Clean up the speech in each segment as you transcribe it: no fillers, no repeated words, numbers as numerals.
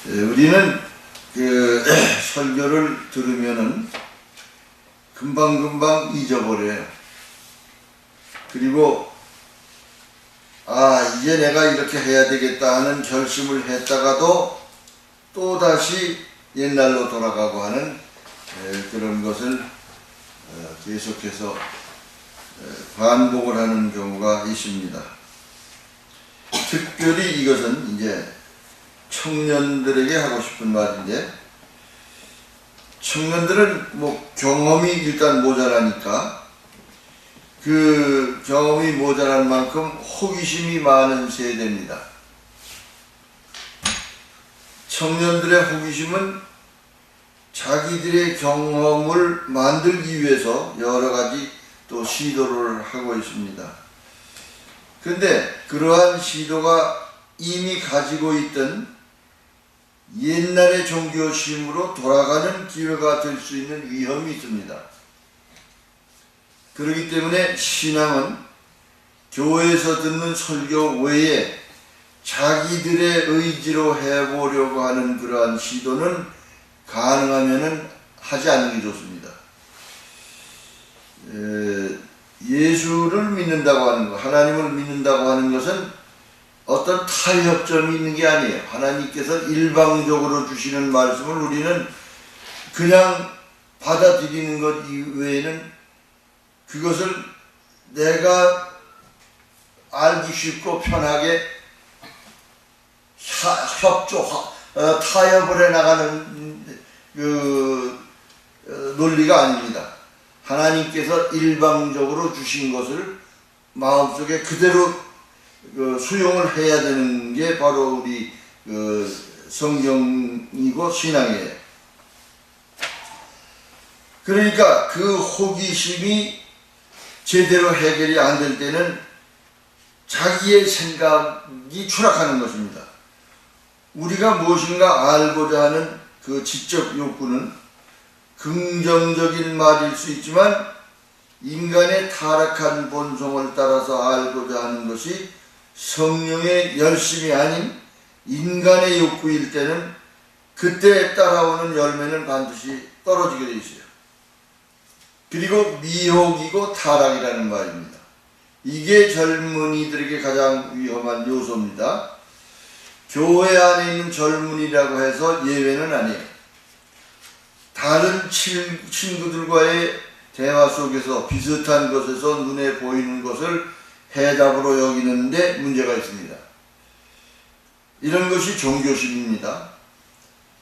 우리는 설교를 들으면은 금방금방 잊어버려요. 그리고 이제 내가 이렇게 해야 되겠다 하는 결심을 했다가도 또다시 옛날로 돌아가고 하는 그런 것을 계속해서 반복을 하는 경우가 있습니다. 특별히 이것은 이제 청년들에게 하고 싶은 말인데, 청년들은 경험이 일단 모자라니까 그 경험이 모자란 만큼 호기심이 많은 세대입니다. 청년들의 호기심은 자기들의 경험을 만들기 위해서 여러 가지 또 시도를 하고 있습니다. 근데 그러한 시도가 이미 가지고 있던 옛날의 종교심으로 돌아가는 기회가 될 수 있는 위험이 있습니다. 그렇기 때문에 신앙은 교회에서 듣는 설교 외에 자기들의 의지로 해보려고 하는 그러한 시도는 가능하면 하지 않는 게 좋습니다. 예수를 믿는다고 하는 것, 하나님을 믿는다고 하는 것은 어떤 타협점이 있는 게 아니에요. 하나님께서 일방적으로 주시는 말씀을 우리는 그냥 받아들이는 것 이외에는 그것을 내가 알기 쉽고 편하게 타협을 해나가는 논리가 아닙니다. 하나님께서 일방적으로 주신 것을 마음속에 그대로 수용을 해야 되는 게 바로 우리 성경이고 신앙이에요. 그러니까 그 호기심이 제대로 해결이 안 될 때는 자기의 생각이 추락하는 것입니다. 우리가 무엇인가 알고자 하는 그 지적 욕구는 긍정적인 말일 수 있지만 인간의 타락한 본성을 따라서 알고자 하는 것이 성령의 열심이 아닌 인간의 욕구일 때는 그때 따라오는 열매는 반드시 떨어지게 되어 있어요. 그리고 미혹이고 타락이라는 말입니다. 이게 젊은이들에게 가장 위험한 요소입니다. 교회 안에 있는 젊은이라고 해서 예외는 아니에요. 다른 친구들과의 대화 속에서 비슷한 것에서 눈에 보이는 것을 해답으로 여기는데 문제가 있습니다. 이런 것이 종교심입니다.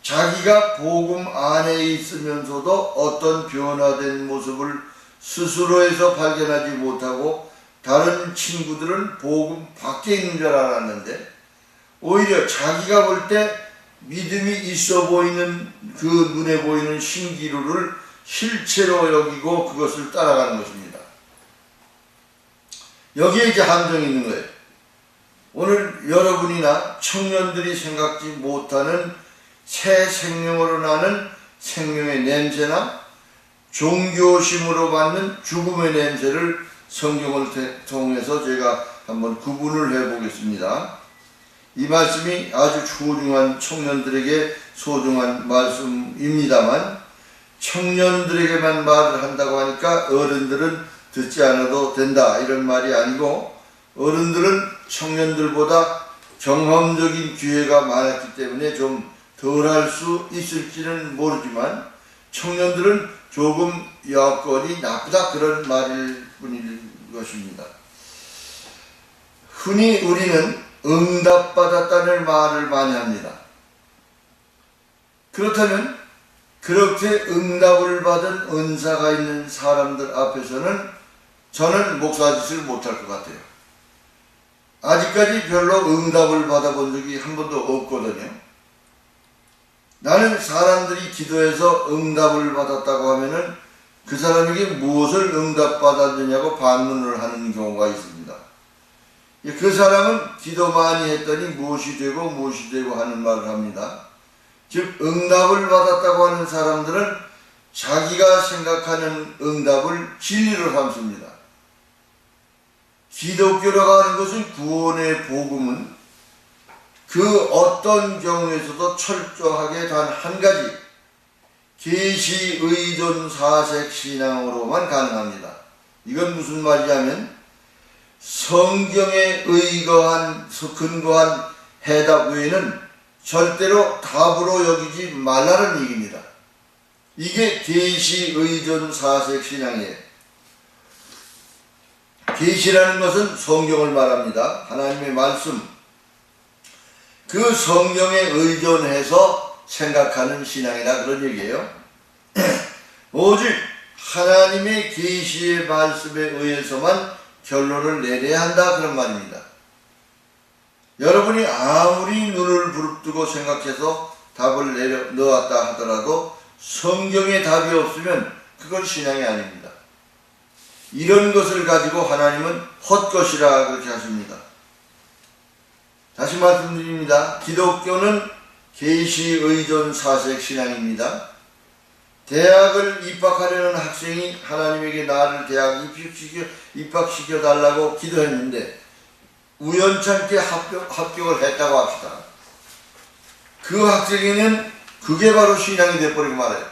자기가 복음 안에 있으면서도 어떤 변화된 모습을 스스로에서 발견하지 못하고 다른 친구들은 복음 밖에 있는 줄 알았는데 오히려 자기가 볼 때 믿음이 있어 보이는 그 눈에 보이는 신기루를 실체로 여기고 그것을 따라가는 것입니다. 여기에 이제 함정이 있는 거예요. 오늘 여러분이나 청년들이 생각지 못하는 새 생명으로 나는 생명의 냄새나 종교심으로 받는 죽음의 냄새를 성경을 통해서 제가 한번 구분을 해보겠습니다. 이 말씀이 아주 소중한 청년들에게 소중한 말씀입니다만 청년들에게만 말을 한다고 하니까 어른들은 듣지 않아도 된다 이런 말이 아니고 어른들은 청년들보다 경험적인 기회가 많았기 때문에 좀 덜 할 수 있을지는 모르지만 청년들은 조금 여건이 나쁘다 그런 말일 뿐일 것입니다. 흔히 우리는 응답받았다는 말을 많이 합니다. 그렇다면 그렇게 응답을 받은 은사가 있는 사람들 앞에서는 저는 목사짓을 못할 것 같아요. 아직까지 별로 응답을 받아본 적이 한 번도 없거든요. 나는 사람들이 기도해서 응답을 받았다고 하면은 그 사람에게 무엇을 응답받았느냐고 반문을 하는 경우가 있습니다. 그 사람은 기도 많이 했더니 무엇이 되고 하는 말을 합니다. 즉 응답을 받았다고 하는 사람들은 자기가 생각하는 응답을 진리로 삼습니다. 기독교라고 하는 것은 구원의 복음은 그 어떤 경우에서도 철저하게 단 한 가지 계시 의존 사색 신앙으로만 가능합니다. 이건 무슨 말이냐면 성경에 근거한 해답 외에는 절대로 답으로 여기지 말라는 얘기입니다. 이게 계시 의존 사색 신앙이에요. 계시라는 것은 성경을 말합니다. 하나님의 말씀. 그 성경에 의존해서 생각하는 신앙이다 그런 얘기예요. 오직 하나님의 계시의 말씀에 의해서만 결론을 내려야 한다 그런 말입니다. 여러분이 아무리 눈을 부릅뜨고 생각해서 답을 넣었다 하더라도 성경에 답이 없으면 그건 신앙이 아닙니다. 이런 것을 가지고 하나님은 헛것이라 그렇게 하십니다. 다시 말씀드립니다. 기독교는 계시 의존 사색 신앙입니다. 대학을 입학하려는 학생이 하나님에게 나를 대학 입학시켜 달라고 기도했는데 우연찮게 합격을 했다고 합시다. 그 학생에는 그게 바로 신앙이 되어버리고 말아요.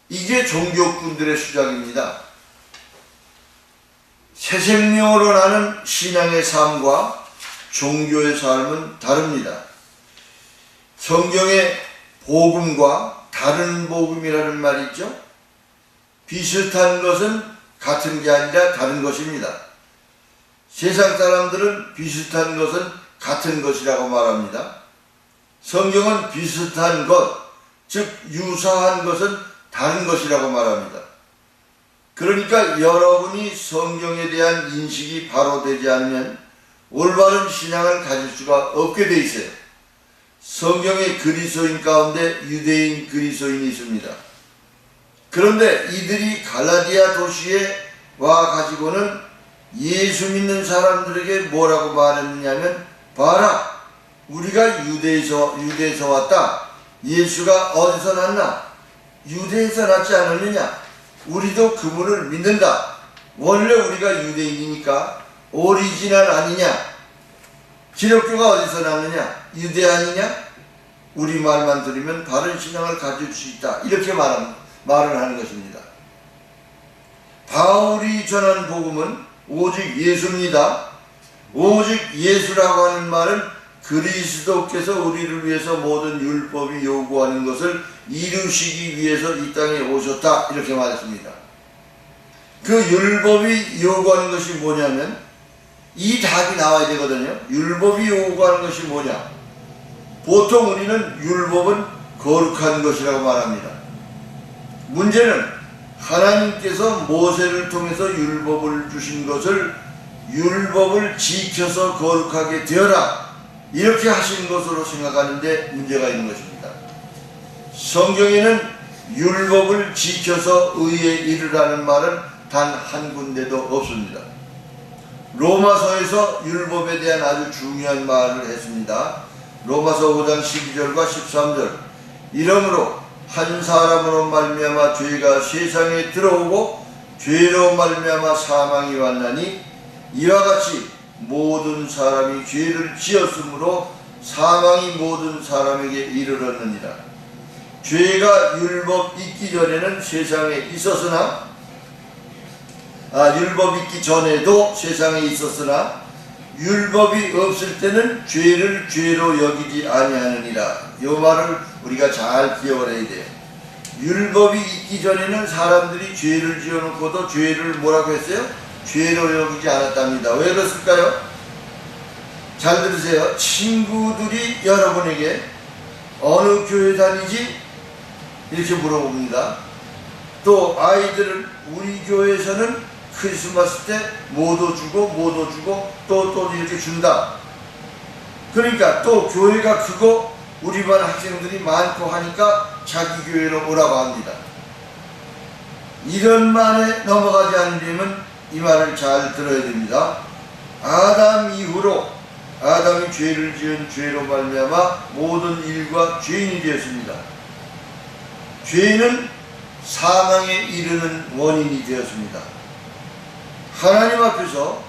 이게 종교꾼들의 수작입니다. 새 생명으로 나는 신앙의 삶과 종교의 삶은 다릅니다. 성경의 복음과 다른 복음이라는 말이 있죠. 비슷한 것은 같은 게 아니라 다른 것입니다. 세상 사람들은 비슷한 것은 같은 것이라고 말합니다. 성경은 비슷한 것, 즉 유사한 것은 다른 것이라고 말합니다. 그러니까 여러분이 성경에 대한 인식이 바로 되지 않으면 올바른 신앙을 가질 수가 없게 돼 있어요. 성경의 그리스도인 가운데 유대인 그리스도인이 있습니다. 그런데 이들이 갈라디아 도시에 와 가지고는 예수 믿는 사람들에게 뭐라고 말했느냐면 봐라, 우리가 유대에서 왔다. 예수가 어디서 났나? 유대에서 났지 않았느냐? 우리도 그분을 믿는다. 원래 우리가 유대인이니까 오리지널 아니냐? 기독교가 어디서 났느냐? 유대 아니냐? 우리 말만 들으면 바른 신앙을 가질 수 있다. 이렇게 말을 하는 것입니다. 바울이 전한 복음은 오직 예수입니다. 오직 예수라고 하는 말은 그리스도께서 우리를 위해서 모든 율법이 요구하는 것을 이루시기 위해서 이 땅에 오셨다. 이렇게 말했습니다. 그 율법이 요구하는 것이 뭐냐면 이 답이 나와야 되거든요. 율법이 요구하는 것이 뭐냐? 보통 우리는 율법은 거룩한 것이라고 말합니다. 문제는 하나님께서 모세를 통해서 율법을 주신 것을 율법을 지켜서 거룩하게 되어라 이렇게 하신 것으로 생각하는데 문제가 있는 것입니다. 성경에는 율법을 지켜서 의에 이르라는 말은 단 한 군데도 없습니다. 로마서에서 율법에 대한 아주 중요한 말을 했습니다. 로마서 5장 12절과 13절. 이러므로 한 사람으로 말미암아 죄가 세상에 들어오고 죄로 말미암아 사망이 왔나니 이와 같이 모든 사람이 죄를 지었으므로 사망이 모든 사람에게 이르렀느니라. 죄가 율법 있기 전에는 세상에 있었으나 율법 있기 전에도 세상에 있었으나 율법이 없을 때는 죄를 죄로 여기지 아니하느니라. 이 말을 우리가 잘 기억을 해야 돼요. 율법이 있기 전에는 사람들이 죄를 지어놓고도 죄를 뭐라고 했어요? 죄로 여기지 않았답니다. 왜 그랬을까요? 잘 들으세요. 친구들이 여러분에게 어느 교회 다니지? 이렇게 물어봅니다. 또 아이들은 우리 교회에서는 크리스마스 때 뭐도 주고 또 이렇게 준다. 그러니까 또 교회가 크고 우리 반 학생들이 많고 하니까 자기 교회로 오라고 합니다. 이런 말에 넘어가지 않으려면 이 말을 잘 들어야 됩니다. 아담 이후로 아담이 죄를 지은 죄로 말미암아 모든 일과 죄인이 되었습니다. 죄는 사망에 이르는 원인이 되었습니다. 하나님 앞에서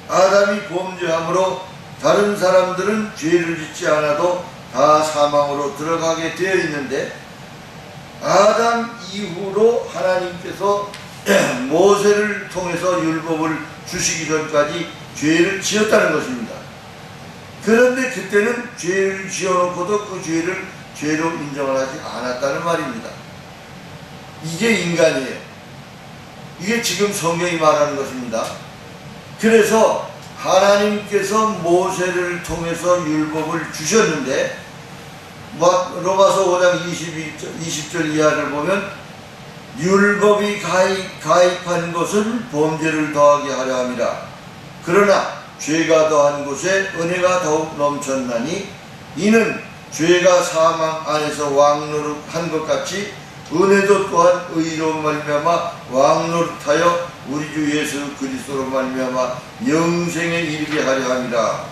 아담이 범죄함으로 다른 사람들은 죄를 짓지 않아도 다 사망으로 들어가게 되어 있는데, 아담 이후로 하나님께서 모세를 통해서 율법을 주시기 전까지 죄를 지었다는 것입니다. 그런데 그때는 죄를 지어놓고도 그 죄를 죄로 인정을 하지 않았다는 말입니다. 이게 인간이에요. 이게 지금 성경이 말하는 것입니다. 그래서 하나님께서 모세를 통해서 율법을 주셨는데, 로마서 5장 20절 이하를 보면 율법이 가입한 것은 범죄를 더하게 하려 함이라. 그러나 죄가 더한 곳에 은혜가 더욱 넘쳤나니 이는 죄가 사망 안에서 왕노릇한 것 같이 은혜도 또한 의로 말미암아 왕노릇하여 우리 주 예수 그리스도로 말미암아 영생에 이르게 하려 함이라.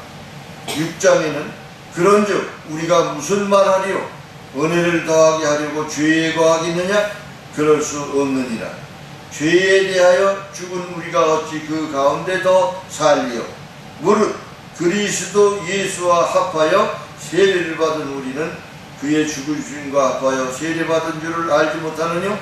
6장에는 그런즉 우리가 무슨 말하리요? 은혜를 더하게 하려고 죄에 거하겠느냐? 그럴 수 없느니라. 죄에 대하여 죽은 우리가 어찌 그 가운데 더 살리요? 무릇 그리스도 예수와 합하여 세례를 받은 우리는 그의 죽으심과 합하여 세례받은 줄을 알지 못하느뇨?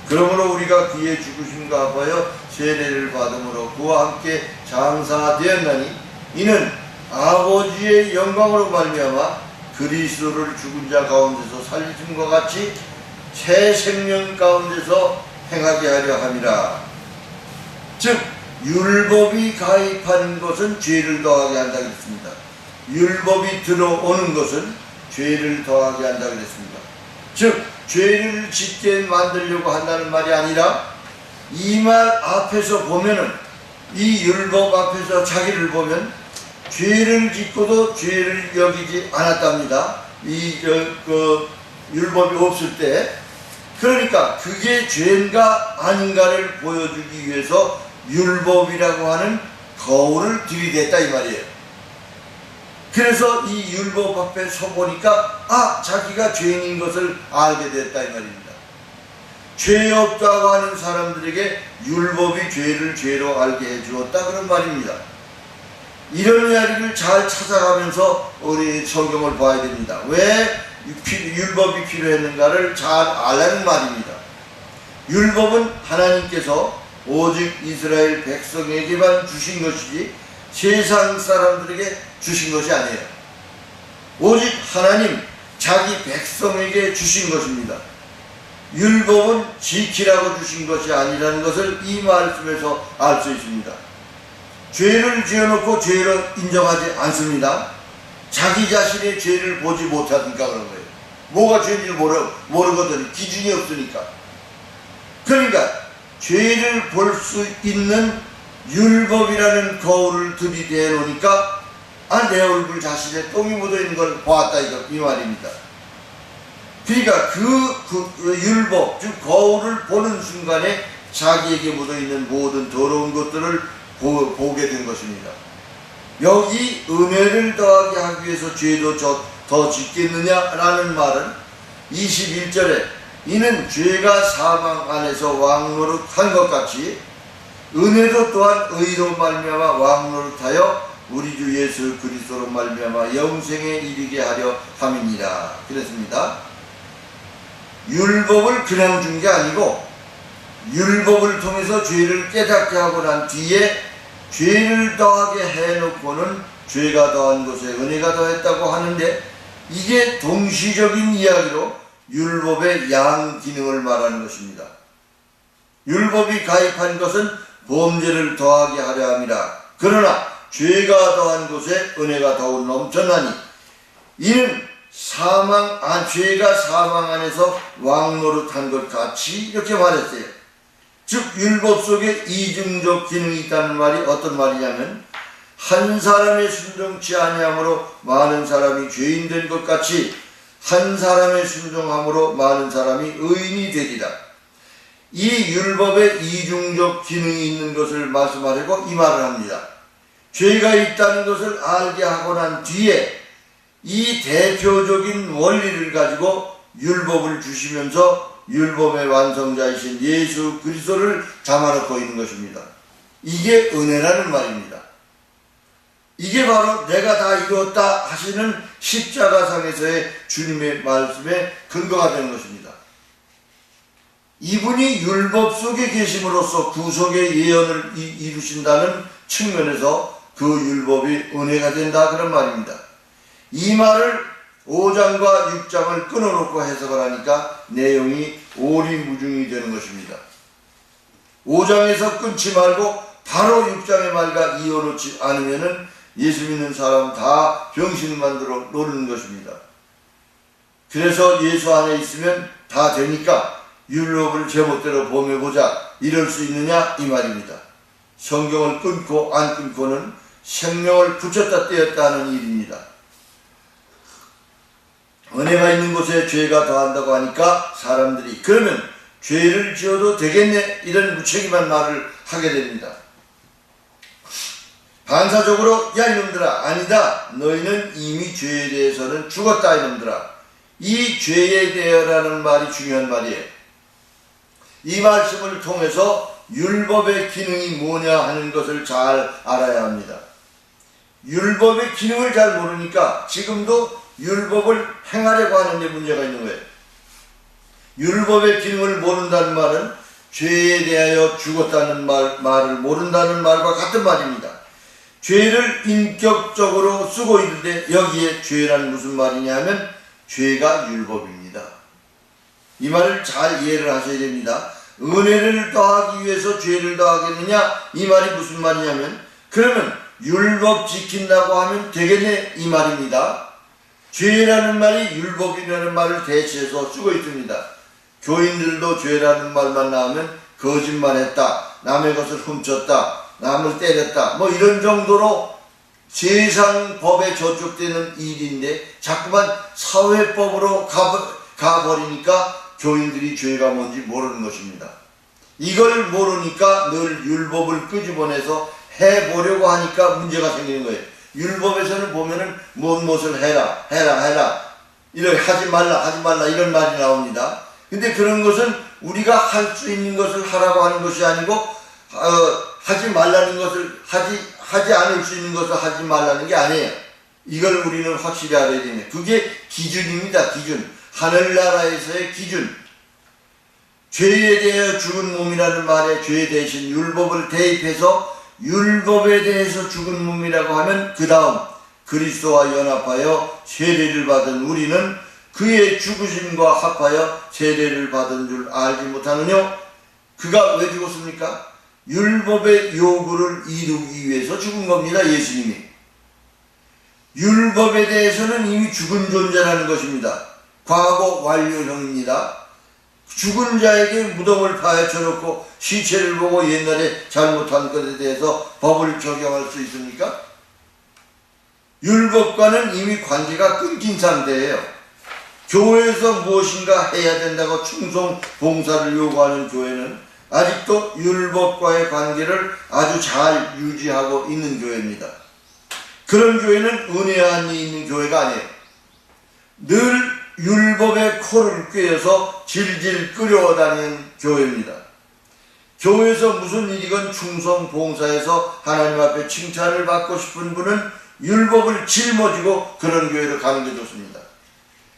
그러므로 우리가 그의 죽으심과 합하여 세례를 받음으로 그와 함께 장사되었나니 이는 아버지의 영광으로 말미암아 그리스도를 죽은 자 가운데서 살리심과 같이 새 생명 가운데서 행하게 하려 함이라. 즉 율법이 가입하는 것은 죄를 더하게 한다 그랬습니다. 율법이 들어오는 것은 죄를 더하게 한다 그랬습니다. 즉 죄를 짓게 만들려고 한다는 말이 아니라, 이 말 앞에서 보면은, 이 율법 앞에서 자기를 보면 죄를 짓고도 죄를 여기지 않았답니다. 율법이 없을 때. 그러니까 그게 죄인가 아닌가를 보여주기 위해서 율법이라고 하는 거울을 들이댔다 이 말이에요. 그래서 이 율법 앞에 서보니까 자기가 죄인인 것을 알게 됐다 이 말입니다. 죄 없다고 하는 사람들에게 율법이 죄를 죄로 알게 해주었다 그런 말입니다. 이런 이야기를 잘 찾아가면서 우리 성경을 봐야 됩니다. 왜 율법이 필요했는가를 잘 알라는 말입니다. 율법은 하나님께서 오직 이스라엘 백성에게만 주신 것이지 세상 사람들에게 주신 것이 아니에요. 오직 하나님 자기 백성에게 주신 것입니다. 율법은 지키라고 주신 것이 아니라는 것을 이 말씀에서 알 수 있습니다. 죄를 지어놓고 죄로 인정하지 않습니다. 자기 자신의 죄를 보지 못하니까 그런 거예요. 뭐가 죄인지 모르거든. 기준이 없으니까. 그러니까 죄를 볼 수 있는 율법이라는 거울을 들이대 놓으니까 내 얼굴 자신에 똥이 묻어있는 걸 보았다 이 말입니다. 그러니까 그 율법, 즉 거울을 보는 순간에 자기에게 묻어있는 모든 더러운 것들을 보게 된 것입니다. 여기 은혜를 더하게 하기 위해서 죄도 더 짓겠느냐라는 말은 21절에 이는 죄가 사망 안에서 왕노릇한 것 같이 은혜도 또한 의로 말미암아 왕노릇하여 우리 주 예수 그리스도로 말미암아 영생에 이르게 하려 함이니라 그랬습니다. 율법을 그냥 준 게 아니고 율법을 통해서 죄를 깨닫게 하고 난 뒤에 죄를 더하게 해놓고는 죄가 더한 것에 은혜가 더했다고 하는데, 이게 동시적인 이야기로 율법의 양 기능을 말하는 것입니다. 율법이 가입한 것은 범죄를 더하게 하려 함이라. 그러나 죄가 더한 곳에 은혜가 더욱 넘쳐나니 이는 죄가 사망 안에서 왕노릇한 것 같이 이렇게 말했어요. 즉 율법 속에 이중적 기능이 있다는 말이 어떤 말이냐면, 한 사람의 순종치 아니함으로 많은 사람이 죄인 된 것 같이 한 사람의 순종함으로 많은 사람이 의인이 되리라. 이 율법에 이중적 기능이 있는 것을 말씀하려고 이 말을 합니다. 죄가 있다는 것을 알게 하고 난 뒤에 이 대표적인 원리를 가지고 율법을 주시면서 율법의 완성자이신 예수 그리스도를 담아놓고 있는 것입니다. 이게 은혜라는 말입니다. 이게 바로 내가 다 이루었다 하시는 십자가상에서의 주님의 말씀의 근거가 되는 것입니다. 이분이 율법 속에 계심으로써 구속의 예언을 이루신다는 측면에서 그 율법이 은혜가 된다 그런 말입니다. 이 말을 5장과 6장을 끊어놓고 해석을 하니까 내용이 오리무중이 되는 것입니다. 5장에서 끊지 말고 바로 6장의 말과 이어놓지 않으면은 예수 믿는 사람 다 병신 만들어 노리는 것입니다. 그래서 예수 안에 있으면 다 되니까 율법을 제멋대로 범해보자 이럴 수 있느냐 이 말입니다. 성경을 끊고 안 끊고는 생명을 붙였다 떼었다 하는 일입니다. 은혜가 있는 곳에 죄가 더한다고 하니까 사람들이 그러면 죄를 지어도 되겠네 이런 무책임한 말을 하게 됩니다. 반사적으로 야 이놈들아 아니다 너희는 이미 죄에 대해서는 죽었다 이놈들아 이 죄에 대하라는 말이 중요한 말이에요. 이 말씀을 통해서 율법의 기능이 뭐냐 하는 것을 잘 알아야 합니다. 율법의 기능을 잘 모르니까 지금도 율법을 행하려고 하는 데 문제가 있는 거예요. 율법의 기능을 모른다는 말은 죄에 대하여 죽었다는 말을 모른다는 말과 같은 말입니다. 죄를 인격적으로 쓰고 있는데 여기에 죄란 무슨 말이냐 하면 죄가 율법입니다. 이 말을 잘 이해를 하셔야 됩니다. 은혜를 더하기 위해서 죄를 더하겠느냐 이 말이 무슨 말이냐면 그러면 율법 지킨다고 하면 되겠네 이 말입니다. 죄라는 말이 율법이라는 말을 대체해서 쓰고 있습니다. 교인들도 죄라는 말만 나오면 거짓말했다, 남의 것을 훔쳤다, 남을 때렸다 뭐 이런 정도로 세상 법에 저촉되는 일인데 자꾸만 사회법으로 가버리니까 교인들이 죄가 뭔지 모르는 것입니다. 이걸 모르니까 늘 율법을 끄집어내서 해보려고 하니까 문제가 생기는 거예요. 율법에서는 보면은 무엇을 해라 이렇게 하지 말라 이런 말이 나옵니다. 근데 그런 것은 우리가 할 수 있는 것을 하라고 하는 것이 아니고 하지 말라는 것을 하지 않을 수 있는 것을 하지 말라는 게 아니에요. 이걸 우리는 확실히 알아야 되네. 그게 기준입니다. 기준. 하늘나라에서의 기준. 죄에 대해 죽은 몸이라는 말에 죄 대신 율법을 대입해서 율법에 대해서 죽은 몸이라고 하면 그 다음 그리스도와 연합하여 세례를 받은 우리는 그의 죽으심과 합하여 세례를 받은 줄 알지 못하느뇨? 그가 왜 죽었습니까? 율법의 요구를 이루기 위해서 죽은 겁니다. 예수님이. 율법에 대해서는 이미 죽은 존재라는 것입니다. 과거 완료형입니다. 죽은 자에게 무덤을 파헤쳐 놓고 시체를 보고 옛날에 잘못한 것에 대해서 법을 적용할 수 있습니까? 율법과는 이미 관계가 끊긴 상태예요. 교회에서 무엇인가 해야 된다고 충성 봉사를 요구하는 교회는 아직도 율법과의 관계를 아주 잘 유지하고 있는 교회입니다. 그런 교회는 은혜 안에 있는 교회가 아니에요. 늘 율법의 코를 꿰어서 질질 끌어다니는 교회입니다. 교회에서 무슨 일이건 충성 봉사해서 하나님 앞에 칭찬을 받고 싶은 분은 율법을 짊어지고 그런 교회로 가는 게 좋습니다.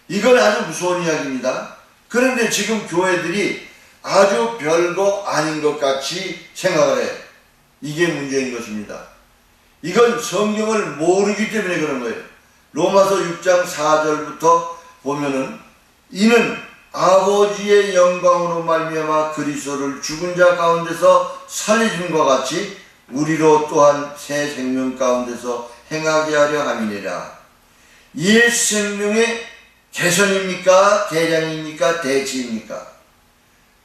이건 아주 무서운 이야기입니다. 그런데 지금 교회들이 아주 별거 아닌 것 같이 생각을 해요. 이게 문제인 것입니다. 이건 성경을 모르기 때문에 그런 거예요. 로마서 6장 4절부터 보면은 이는 아버지의 영광으로 말미암아 그리스도를 죽은 자 가운데서 살리심과 같이 우리로 또한 새 생명 가운데서 행하게 하려 함이니라. 옛 생명의 개선입니까? 개량입니까? 대치입니까?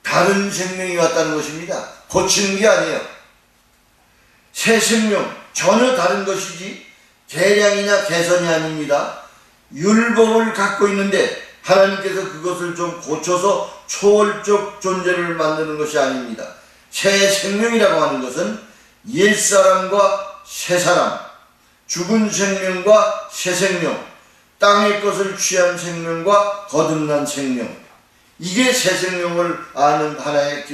다른 생명이 왔다는 것입니다. 고치는 게 아니에요. 새 생명 전혀 다른 것이지 개량이냐 개선이 아닙니다. 율법을 갖고 있는데 하나님께서 그것을 좀 고쳐서 초월적 존재를 만드는 것이 아닙니다. 새 생명이라고 하는 것은 옛사람과 새사람, 죽은 생명과 새 생명, 땅의 것을 취한 생명과 거듭난 생명, 이게 새 생명을 아는 하나의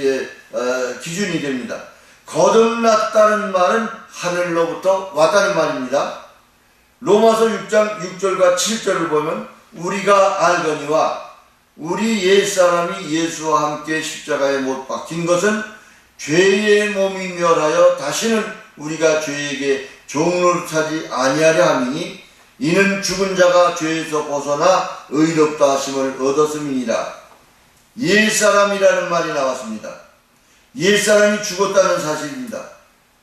기준이 됩니다. 거듭났다는 말은 하늘로부터 왔다는 말입니다. 로마서 6장 6절과 7절을 보면 우리가 알거니와 우리 옛사람이 예수와 함께 십자가에 못 박힌 것은 죄의 몸이 멸하여 다시는 우리가 죄에게 종노릇하지 아니하려 함이니 이는 죽은 자가 죄에서 벗어나 의롭다 하심을 얻었음이니라. 옛사람이라는 말이 나왔습니다. 옛사람이 죽었다는 사실입니다.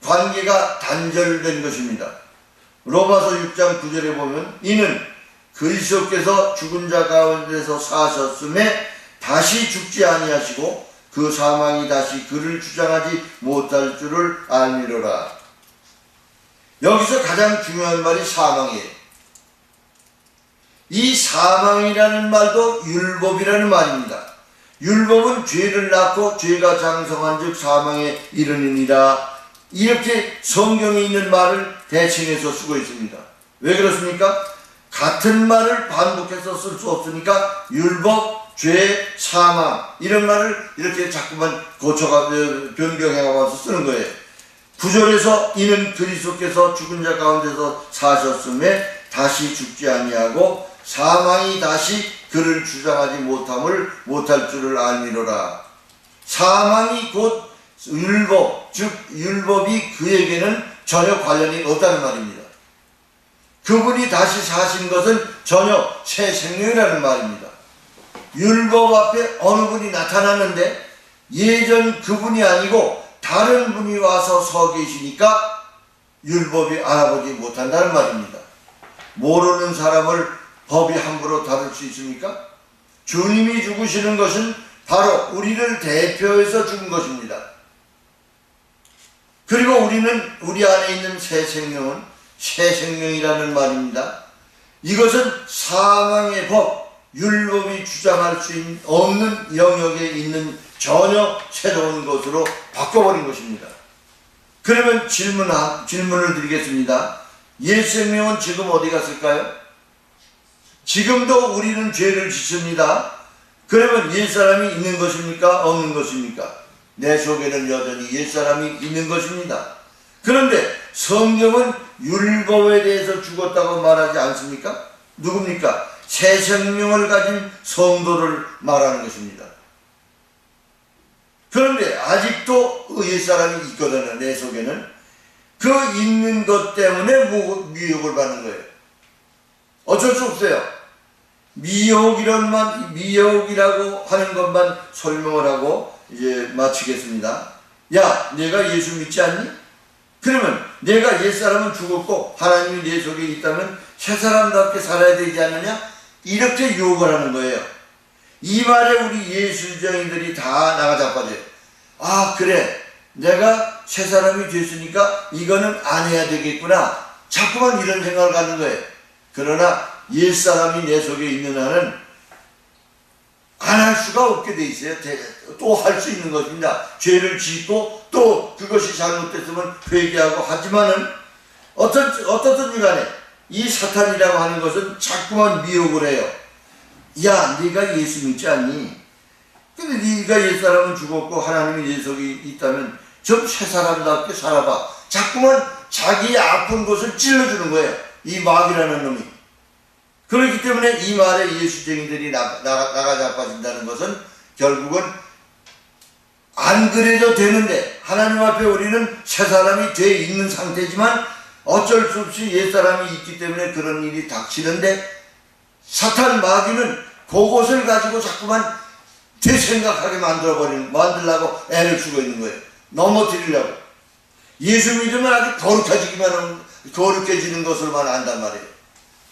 관계가 단절된 것입니다. 로마서 6장 9절에 보면 이는 그리스도께서 죽은 자 가운데서 사셨음에 다시 죽지 아니하시고 그 사망이 다시 그를 주장하지 못할 줄을 알미로라. 여기서 가장 중요한 말이 사망이에요. 이 사망이라는 말도 율법이라는 말입니다. 율법은 죄를 낳고 죄가 장성한 즉 사망에 이르느니라. 이렇게 성경에 있는 말을 대칭해서 쓰고 있습니다. 왜 그렇습니까? 같은 말을 반복해서 쓸 수 없으니까 율법, 죄, 사망 이런 말을 이렇게 자꾸만 고쳐가 변경해가면서 쓰는 거예요. 9절에서 이는 그리스도께서 죽은 자 가운데서 사셨음에 다시 죽지 아니하고 사망이 다시 그를 주장하지 못할 줄을 알미로라. 사망이 곧 율법, 즉 율법이 그에게는 전혀 관련이 없다는 말입니다. 그분이 다시 사신 것은 전혀 새 생명이라는 말입니다. 율법 앞에 어느 분이 나타나는데 예전 그분이 아니고 다른 분이 와서 서 계시니까 율법이 알아보지 못한다는 말입니다. 모르는 사람을 법이 함부로 다룰 수 있습니까? 주님이 죽으시는 것은 바로 우리를 대표해서 죽은 것입니다. 그리고 우리 안에 있는 새 생명은 새 생명이라는 말입니다. 이것은 사망의 법, 율법이 주장할 수 없는 영역에 있는 전혀 새로운 것으로 바꿔버린 것입니다. 그러면 질문을 드리겠습니다. 옛 생명은 지금 어디 갔을까요? 지금도 우리는 죄를 짓습니다. 그러면 옛사람이 있는 것입니까? 없는 것입니까? 내 속에는 여전히 옛사람이 있는 것입니다. 그런데 성경은 율법에 대해서 죽었다고 말하지 않습니까? 누굽니까? 새 생명을 가진 성도를 말하는 것입니다. 그런데 아직도 옛사람이 있거든요. 내 속에는. 그 있는 것 때문에 미혹을 받는 거예요. 어쩔 수 없어요. 미혹이라고 하는 것만 설명을 하고 이제 마치겠습니다. 야, 내가 예수 믿지 않니? 그러면 내가 옛사람은 죽었고 하나님이 내 속에 있다면 새사람답게 살아야 되지 않느냐? 이렇게 유혹을 하는 거예요. 이 말에 우리 예수쟁이들이 다 나가자빠져요. 아, 그래, 내가 새사람이 됐으니까 이거는 안 해야 되겠구나. 자꾸만 이런 생각을 갖는 거예요. 그러나 옛사람이 내 속에 있는 한은 안 할 수가 없게 돼 있어요. 또 할 수 있는 것입니다. 죄를 짓고 또 그것이 잘못됐으면 회개하고 하지만은 어떻든지 간에 이 사탄이라고 하는 것은 자꾸만 미혹을 해요. 야, 네가 예수 믿지 않니? 근데 네가 옛사람은 죽었고 하나님이 내 속에 있다면 좀 새사람답게 살아봐. 자꾸만 자기의 아픈 곳을 찔러주는 거예요. 이 마귀라는 놈이. 그렇기 때문에 이 말에 예수쟁이들이 나가 자빠진다는 것은 결국은 안 그래도 되는데 하나님 앞에 우리는 새사람이 돼 있는 상태지만 어쩔 수 없이 옛사람이 있기 때문에 그런 일이 닥치는데 사탄 마귀는 그것을 가지고 자꾸만 되생각하게 만들려고 애를 쓰고 있는 거예요. 넘어뜨리려고. 예수 믿으면 아주 거룩해지는 것을만 안단 말이에요.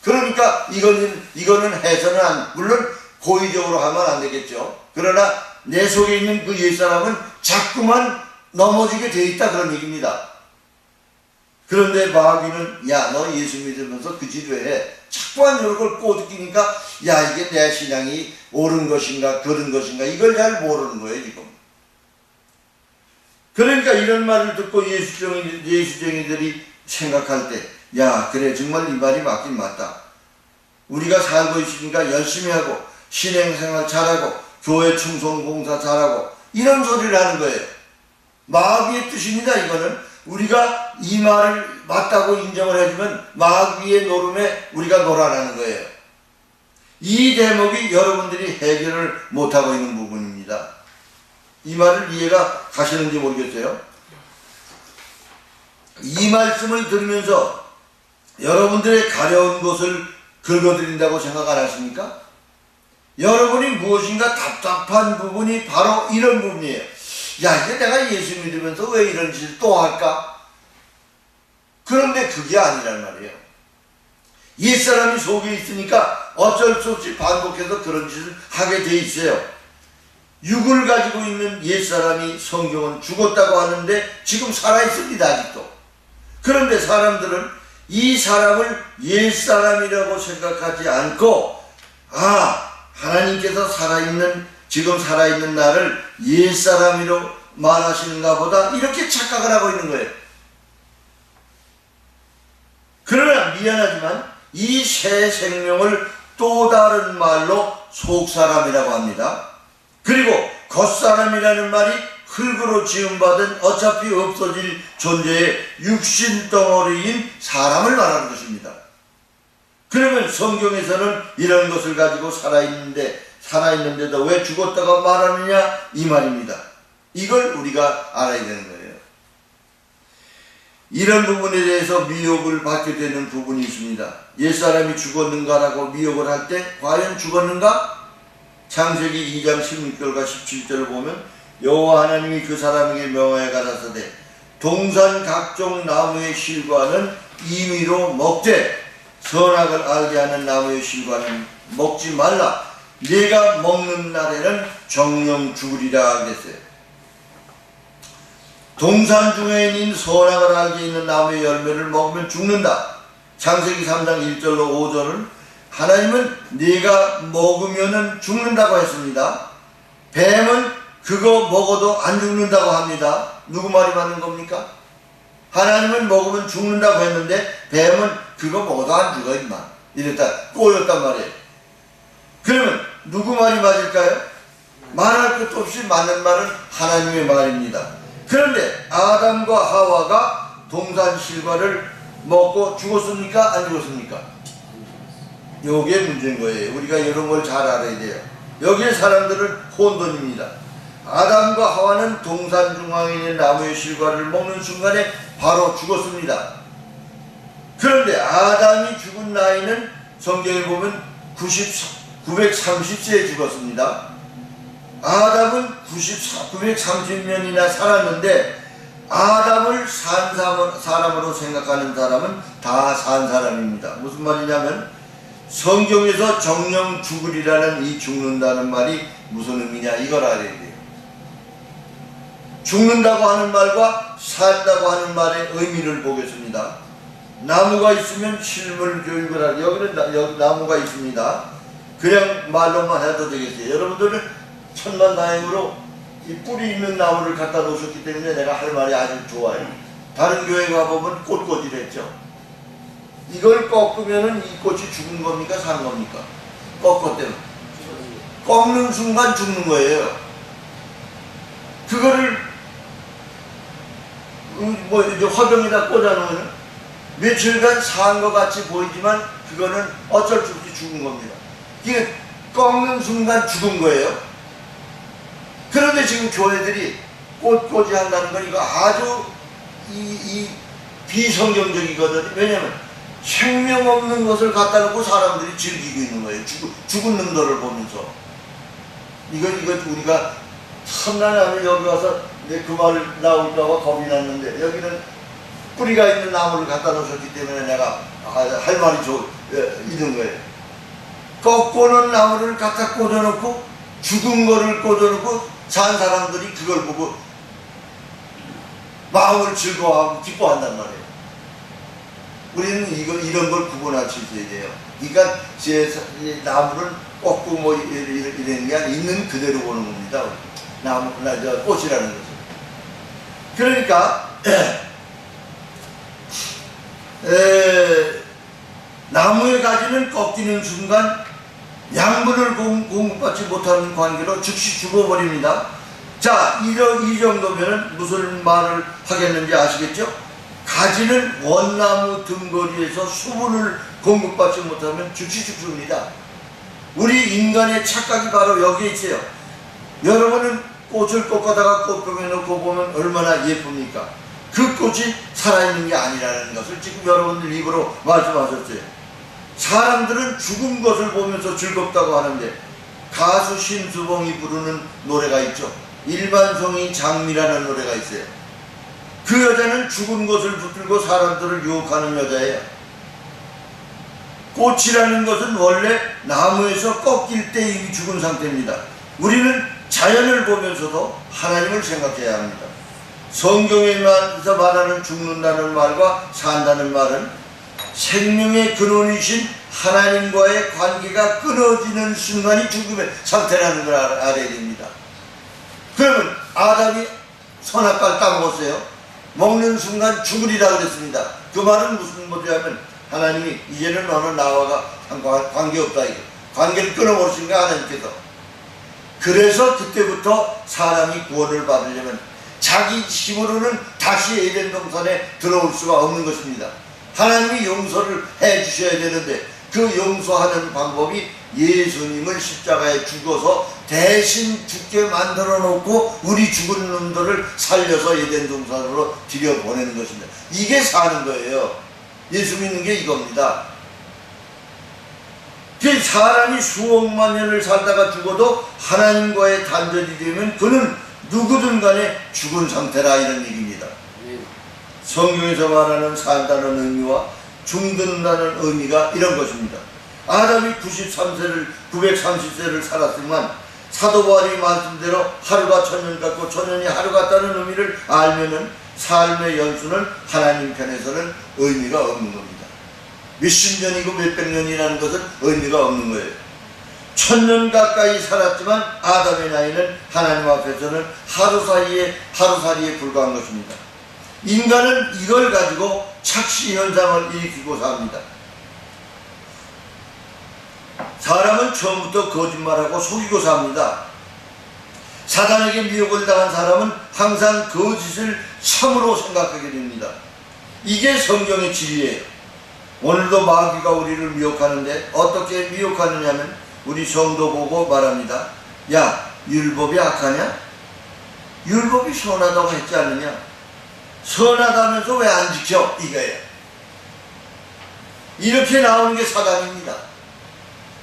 그러니까 이거는 해서는 물론 고의적으로 하면 안 되겠죠. 그러나 내 속에 있는 그 옛사람은 자꾸만 넘어지게 돼 있다 그런 얘기입니다. 그런데 마귀는 야, 너 예수 믿으면서 그 지도해. 자꾸만 이런 걸 꼬드기니까 야, 이게 내 신앙이 옳은 것인가 그런 것인가 이걸 잘 모르는 거예요 지금. 그러니까 이런 말을 듣고 예수쟁이들이 생각할 때 야, 그래, 정말 이 말이 맞긴 맞다. 우리가 살고 있으니까 열심히 하고 신앙생활 잘하고 교회 충성 봉사 잘하고 이런 소리를 하는 거예요. 마귀의 뜻입니다. 이거는 우리가 이 말을 맞다고 인정을 해주면 마귀의 노름에 우리가 놀아나는 거예요. 이 대목이 여러분들이 해결을 못하고 있는 부분입니다. 이 말을 이해가 가시는지 모르겠어요. 이 말씀을 들으면서 여러분들의 가려운 것을 긁어드린다고 생각 안 하십니까? 여러분이 무엇인가 답답한 부분이 바로 이런 부분이에요. 야, 이제 내가 예수 믿으면서 왜 이런 짓을 또 할까? 그런데 그게 아니란 말이에요. 옛사람이 속에 있으니까 어쩔 수 없이 반복해서 그런 짓을 하게 돼 있어요. 육을 가지고 있는 옛사람이 성경은 죽었다고 하는데 지금 살아있습니다, 아직도. 그런데 사람들은 이 사람을 옛사람이라고 생각하지 않고, 하나님께서 지금 살아있는 나를 옛사람이로 말하시는가 보다 이렇게 착각을 하고 있는 거예요. 그러나 미안하지만 이 새 생명을 또 다른 말로 속사람이라고 합니다. 그리고 겉사람이라는 말이 흙으로 지음받은 어차피 없어질 존재의 육신덩어리인 사람을 말하는 것입니다. 그러면 성경에서는 이런 것을 가지고 살아있는데도 왜 죽었다가 말하느냐 이 말입니다. 이걸 우리가 알아야 되는 거예요. 이런 부분에 대해서 미혹을 받게 되는 부분이 있습니다. 옛사람이 죽었는가라고 미혹을 할 때 과연 죽었는가? 창세기 2장 16절과 17절을 보면 여호와 하나님이 그 사람에게 명하여 가라사대 동산 각종 나무의 실과는 임의로 먹되 선악을 알게 하는 나무의 실과는 먹지 말라. 네가 먹는 날에는 정령 죽으리라 그랬어요. 동산 중에 있는 선악을 알게 있는 나무의 열매를 먹으면 죽는다. 창세기 3장 1절로 5절은 하나님은 네가 먹으면은 죽는다고 했습니다. 뱀은 그거 먹어도 안 죽는다고 합니다. 누구 말이 맞는 겁니까? 하나님은 먹으면 죽는다고 했는데 뱀은 그거 먹어도 안 죽어 임마 이랬다 꼬였단 말이에요. 그러면 누구 말이 맞을까요? 말할 것도 없이 맞는 말은 하나님의 말입니다. 그런데 아담과 하와가 동산 실과를 먹고 죽었습니까? 안 죽었습니까? 요게 문제인 거예요. 우리가 이런 걸 잘 알아야 돼요. 여기에 사람들은 혼돈입니다. 아담과 하와는 동산 중앙에 있는 나무의 실과를 먹는 순간에 바로 죽었습니다. 그런데 아담이 죽은 나이는 성경에 보면 930세에 죽었습니다. 아담은 930년이나 살았는데 아담을 산 사람으로 생각하는 사람은 다 산 사람입니다. 무슨 말이냐면 성경에서 정령 죽으리라는 이 죽는다는 말이 무슨 의미냐 이걸 알아야 돼요. 죽는다고 하는 말과 산다고 하는 말의 의미를 보겠습니다. 나무가 있으면 실물 교육을 하라. 여기 나무가 있습니다. 그냥 말로만 해도 되겠어요. 여러분들은 천만다행으로 이 뿌리 있는 나무를 갖다 놓으셨기 때문에 내가 할 말이 아주 좋아요. 다른 교회 가보면 꽃꽂이랬죠. 이걸 꺾으면은 이 꽃이 죽은 겁니까? 산 겁니까? 꺾었대요. 꺾는 순간 죽는 거예요. 그거를 이제 화병에다 꽂아놓으면 며칠간 산 것 같이 보이지만 그거는 어쩔 수 없이 죽은 겁니다. 이게 꺾는 순간 죽은 거예요. 그런데 지금 교회들이 꽃꽂이 한다는 건 이거 아주 비성경적이거든요. 왜냐면 생명 없는 것을 갖다 놓고 사람들이 즐기고 있는 거예요. 죽은 놈들을 보면서. 이거 우리가 참나는 여기 와서 그 말을 나올까봐 겁이 났는데 여기는 뿌리가 있는 나무를 갖다 놓으셨기 때문에 내가 할 말이 있는 거예요. 꺾고는 나무를 갖다 꽂아놓고 죽은 거를 꽂아놓고 산 사람들이 그걸 보고 마음을 즐거워하고 기뻐한단 말이에요. 우리는 이런 걸 구분할 수 있어야 돼요. 그러니까 나무를 꺾고 이런 게 아니라 있는 그대로 보는 겁니다. 꽃이라는 것은. 그러니까 나무의 가지는 꺾이는 순간 양분을 공급받지 못하는 관계로 즉시 죽어버립니다. 자, 이 정도면은 무슨 말을 하겠는지 아시겠죠? 가지는 원나무 등거리에서 수분을 공급받지 못하면 즉시 죽습니다. 우리 인간의 착각이 바로 여기에 있어요. 여러분은 꽃을 꽂아다가 꽃병에 넣고 보면 얼마나 예쁩니까? 그 꽃이 살아있는 게 아니라는 것을 지금 여러분들 입으로 말씀하셨어요. 사람들은 죽은 것을 보면서 즐겁다고 하는데, 가수 심수봉이 부르는 노래가 있죠. 일반성이 장미라는 노래가 있어요. 그 여자는 죽은 것을 붙들고 사람들을 유혹하는 여자예요. 꽃이라는 것은 원래 나무에서 꺾일 때 이미 죽은 상태입니다. 우리는 자연을 보면서도 하나님을 생각해야 합니다. 성경에서 말하는 죽는다는 말과 산다는 말은 생명의 근원이신 하나님과의 관계가 끊어지는 순간이 죽음의 상태라는 걸 알아야 됩니다. 그러면 아담이 선악과를 따먹었어요. 먹는 순간 죽으리라 그랬습니다. 그 말은 무슨 말이냐면 하나님이 이제는 너는 나와 관계없다, 이거. 관계를 끊어버리신가 하나님께서. 그래서 그때부터 사람이 구원을 받으려면 자기 힘으로는 다시 에덴 동산에 들어올 수가 없는 것입니다. 하나님이 용서를 해 주셔야 되는데, 그 용서하는 방법이 예수님을 십자가에 죽어서 대신 죽게 만들어 놓고 우리 죽은 놈들을 살려서 에덴 동산으로 들여보내는 것입니다. 이게 사는 거예요. 예수 믿는 게 이겁니다. 사람이 수억만 년을 살다가 죽어도 하나님과의 단절이 되면 그는 누구든 간에 죽은 상태라, 이런 얘기입니다. 성경에서 말하는 산다는 의미와 죽는다는 의미가 이런 것입니다. 아담이 930세를 살았지만 사도 바울이 말씀대로 하루가 천년 같고 천년이 하루 같다는 의미를 알면은 삶의 연수는 하나님 편에서는 의미가 없는 겁니다. 몇십 년이고 몇백 년이라는 것은 의미가 없는 거예요. 1000년 가까이 살았지만 아담의 나이는 하나님 앞에서는 하루살이에 불과한 것입니다. 인간은 이걸 가지고 착시현상을 일으키고 삽니다. 사람은 처음부터 거짓말하고 속이고 삽니다. 사단에게 미혹을 당한 사람은 항상 거짓을 참으로 생각하게 됩니다. 이게 성경의 진리예요. 오늘도 마귀가 우리를 미혹하는데 어떻게 미혹하느냐면 우리 성도 보고 말합니다. 야, 율법이 악하냐? 율법이 선하다고 했지 않느냐? 선하다면서 왜 안 지켜? 이거예요. 이렇게 나오는 게 사단입니다.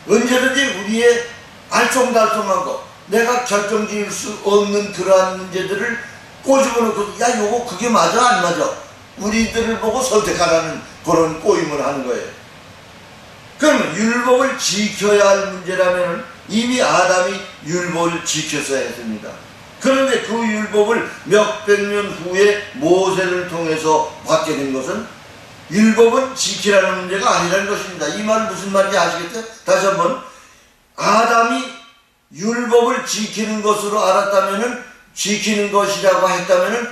언제든지 우리의 알쏭달쏭한 거, 내가 결정지을 수 없는 그러한 문제들을 꼬집어놓고, 야, 요거 그게 맞아 안 맞아? 우리들을 보고 선택하라는 그런 꼬임을 하는 거예요. 그러면 율법을 지켜야 할 문제라면 이미 아담이 율법을 지켰어야 했습니다. 그런데 그 율법을 몇백 년 후에 모세를 통해서 받게 된 것은 율법은 지키라는 문제가 아니라는 것입니다. 이 말은 무슨 말인지 아시겠죠? 다시 한번, 아담이 율법을 지키는 것으로 알았다면은, 지키는 것이라고 했다면은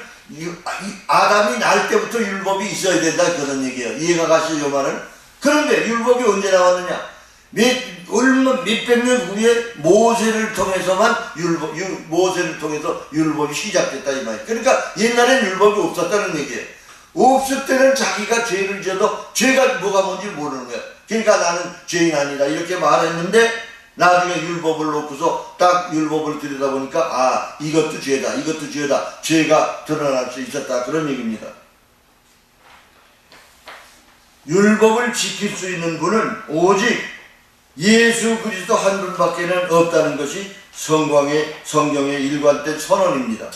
아담이 날 때부터 율법이 있어야 된다, 그런 얘기예요. 이해가 가시죠, 이 말은? 그런데 율법이 언제 나왔느냐? 몇백 년 후에 모세를 통해서만 모세를 통해서 율법이 시작됐다, 이 말이에요. 그러니까 옛날엔 율법이 없었다는 얘기예요. 없을 때는 자기가 죄를 지어도 죄가 뭐가 뭔지 모르는 거야. 그러니까 나는 죄인 아니다, 이렇게 말했는데 나중에 율법을 놓고서 딱 율법을 들여다보니까 아, 이것도 죄다, 이것도 죄다, 죄가 드러날 수 있었다, 그런 얘기입니다. 율법을 지킬 수 있는 분은 오직 예수 그리스도 한 분밖에는 없다는 것이 성경의 일관된 선언입니다.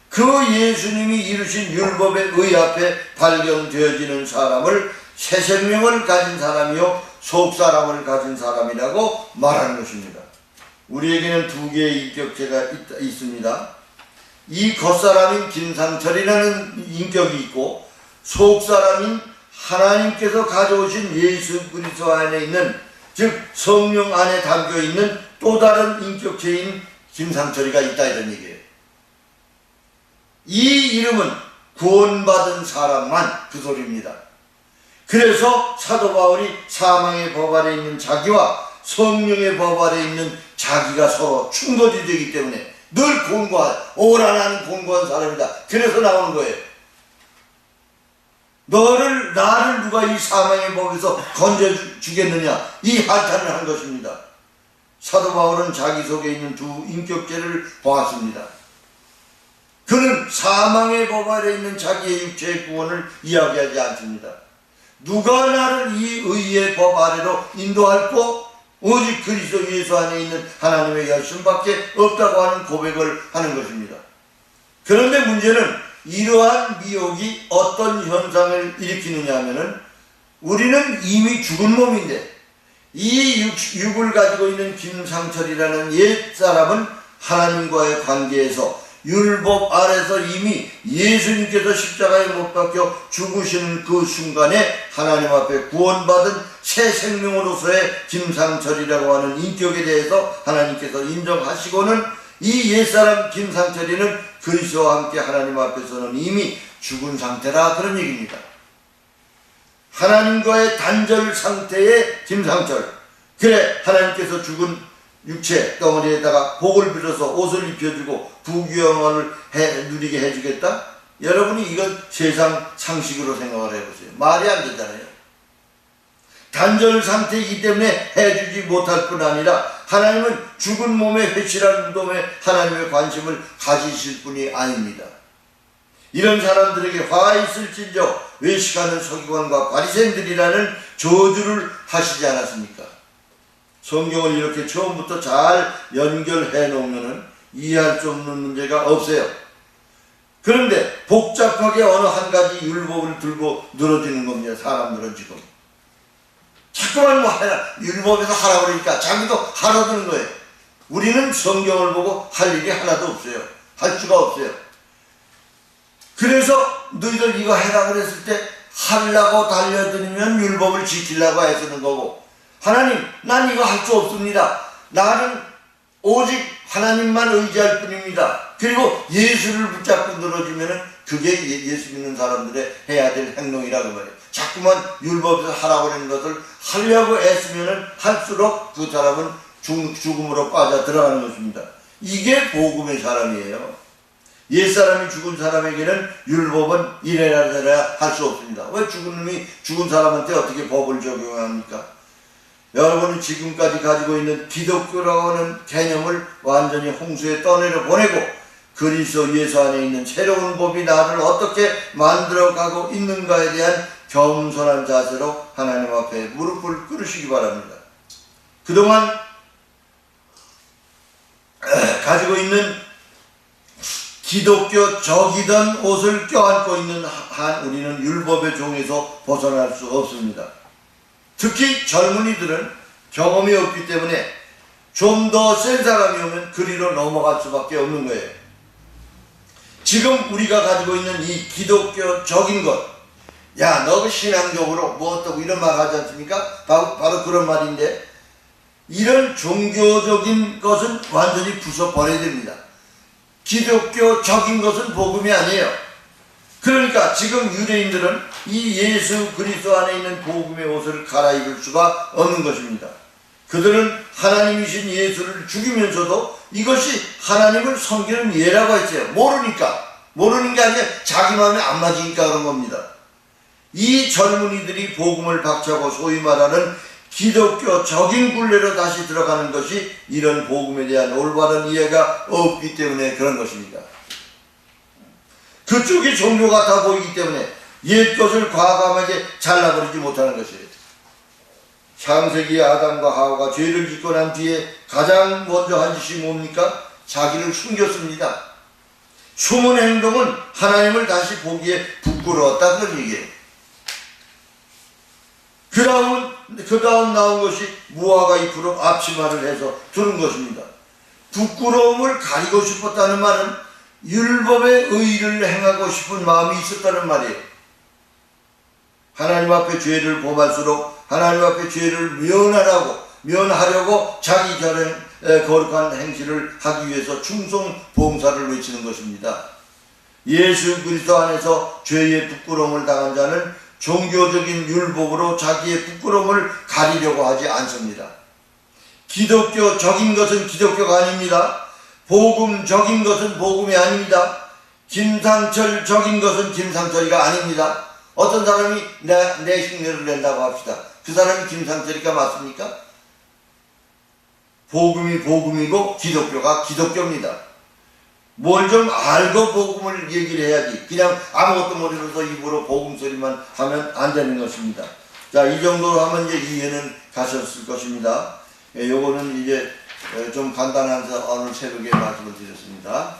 그 예수님이 이루신 율법의 의 앞에 발견되어지는 사람을 새 생명을 가진 사람이요 속사람을 가진 사람이라고 말하는 것입니다. 우리에게는 두 개의 인격체가 있습니다. 이 겉사람인 김상철이라는 인격이 있고, 속사람인 하나님께서 가져오신 예수 그리스도 안에 있는, 즉 성령 안에 담겨있는 또 다른 인격체인 김상철이가 있다, 이런 얘기예요. 이 이름은 구원받은 사람만 그 소리입니다. 그래서 사도 바울이 사망의 법 아래 있는 자기와 성령의 법 아래 있는 자기가 서로 충돌이 되기 때문에 늘 오라나는 곤고한 사람이다. 그래서 나오는 거예요. 나를 누가 이 사망의 법에서 건져주겠느냐, 이 한탄을 한 것입니다. 사도 바울은 자기 속에 있는 두 인격체를 보았습니다. 그는 사망의 법 아래 있는 자기의 육체의 구원을 이야기하지 않습니다. 누가 나를 이 의의 법 아래로 인도할꼬? 오직 그리스도 예수 안에 있는 하나님의 열심밖에 없다고 하는 고백을 하는 것입니다. 그런데 문제는 이러한 미혹이 어떤 현상을 일으키느냐 하면은, 우리는 이미 죽은 몸인데 이 육을 가지고 있는 김상철이라는 옛사람은 하나님과의 관계에서 율법 아래서 이미 예수님께서 십자가에 못 박혀 죽으시는 그 순간에 하나님 앞에 구원받은 새 생명으로서의 김상철이라고 하는 인격에 대해서 하나님께서 인정하시고는, 이 옛사람 김상철이는 그리스도와 함께 하나님 앞에서는 이미 죽은 상태라, 그런 얘기입니다. 하나님과의 단절 상태의 김상철, 그래 하나님께서 죽은 육체 덩어리에다가 복을 빌어서 옷을 입혀주고 부귀영화를 누리게 해주겠다? 여러분이 이건 세상 상식으로 생각을 해보세요. 말이 안 되잖아요. 단절 상태이기 때문에 해주지 못할 뿐 아니라 하나님은 죽은 몸의 회칠한 무덤에 하나님의 관심을 가지실 분이 아닙니다. 이런 사람들에게 화 있을진저 외식하는 서기관과 바리새인들이라는 저주를 하시지 않았습니까? 성경을 이렇게 처음부터 잘 연결해 놓으면 이해할 수 없는 문제가 없어요. 그런데 복잡하게 어느 한 가지 율법을 들고 늘어지는 겁니다. 사람들은 지금 자꾸만 율법에서 하라고 그러니까 자기도 하라 드는 거예요. 우리는 성경을 보고 할 일이 하나도 없어요. 할 수가 없어요. 그래서 너희들 이거 해라 그랬을 때 하려고 달려드니면 율법을 지키려고 애쓰는 거고, 하나님 난 이거 할 수 없습니다. 나는 오직 하나님만 의지할 뿐입니다. 그리고 예수를 붙잡고 늘어지면은 그게 예수 믿는 사람들의 해야 될 행동이라고 말해요. 자꾸만 율법에서 하라고 하는 것을 하려고 애쓰면은 할수록 그 사람은 죽음으로 빠져 들어가는 것입니다. 이게 복음의 사람이에요. 옛사람이 죽은 사람에게는 율법은 이래라 저래라 할 수 없습니다. 왜 죽은 놈이 죽은 사람한테 어떻게 법을 적용합니까? 여러분은 지금까지 가지고 있는 기독교라고 하는 개념을 완전히 홍수에 떠내려 보내고 그리스도 예수 안에 있는 새로운 법이 나를 어떻게 만들어가고 있는가에 대한 겸손한 자세로 하나님 앞에 무릎을 꿇으시기 바랍니다. 그동안 가지고 있는 기독교적이던 옷을 껴안고 있는 한 우리는 율법의 종에서 벗어날 수 없습니다. 특히 젊은이들은 경험이 없기 때문에 좀 더 센 사람이 오면 그리로 넘어갈 수밖에 없는 거예요. 지금 우리가 가지고 있는 이 기독교적인 것, 야 너 그 신앙적으로 뭐 어떠고 이런 말 하지 않습니까? 바로 그런 말인데, 이런 종교적인 것은 완전히 부숴버려야 됩니다. 기독교적인 것은 복음이 아니에요. 그러니까 지금 유대인들은 이 예수 그리스도 안에 있는 복음의 옷을 갈아입을 수가 없는 것입니다. 그들은 하나님이신 예수를 죽이면서도 이것이 하나님을 섬기는 예라고 했어요. 모르는 게 아니라 자기 마음에 안 맞으니까 그런 겁니다. 이 젊은이들이 복음을 박차고 소위 말하는 기독교적인 굴레로 다시 들어가는 것이 이런 복음에 대한 올바른 이해가 없기 때문에 그런 것입니다. 그쪽이 종교 같아 보이기 때문에 옛 것을 과감하게 잘라버리지 못하는 것이에요. 창세기 아담과 하와가 죄를 짓고 난 뒤에 가장 먼저 한 짓이 뭡니까? 자기를 숨겼습니다. 숨은 행동은 하나님을 다시 보기에 부끄러웠다, 그런 얘기예요. 그 다음 나온 것이 무화과 잎으로 앞치마를 해서 두른 것입니다. 부끄러움을 가리고 싶었다는 말은 율법의 의를 행하고 싶은 마음이 있었다는 말이에요. 하나님 앞에 죄를 범할수록 하나님 앞에 죄를 면하려고 자기 거룩한 행실을 하기 위해서 충성 봉사를 외치는 것입니다. 예수 그리스도 안에서 죄의 부끄러움을 당한 자는 종교적인 율법으로 자기의 부끄러움을 가리려고 하지 않습니다. 기독교적인 것은 기독교가 아닙니다. 복음적인 것은 복음이 아닙니다. 김상철적인 것은 김상철이가 아닙니다. 어떤 사람이 내 흉내를 낸다고 합시다. 그 사람이 김상철이가 맞습니까? 복음이 복음이고 기독교가 기독교입니다. 뭘 좀 알고 복음을 얘기를 해야지. 그냥 아무것도 모르면서 입으로 복음 소리만 하면 안 되는 것입니다. 자, 이 정도로 하면 이제 이해는 가셨을 것입니다. 요거는 이제 좀 간단한 오늘 새벽에 말씀을 드렸습니다.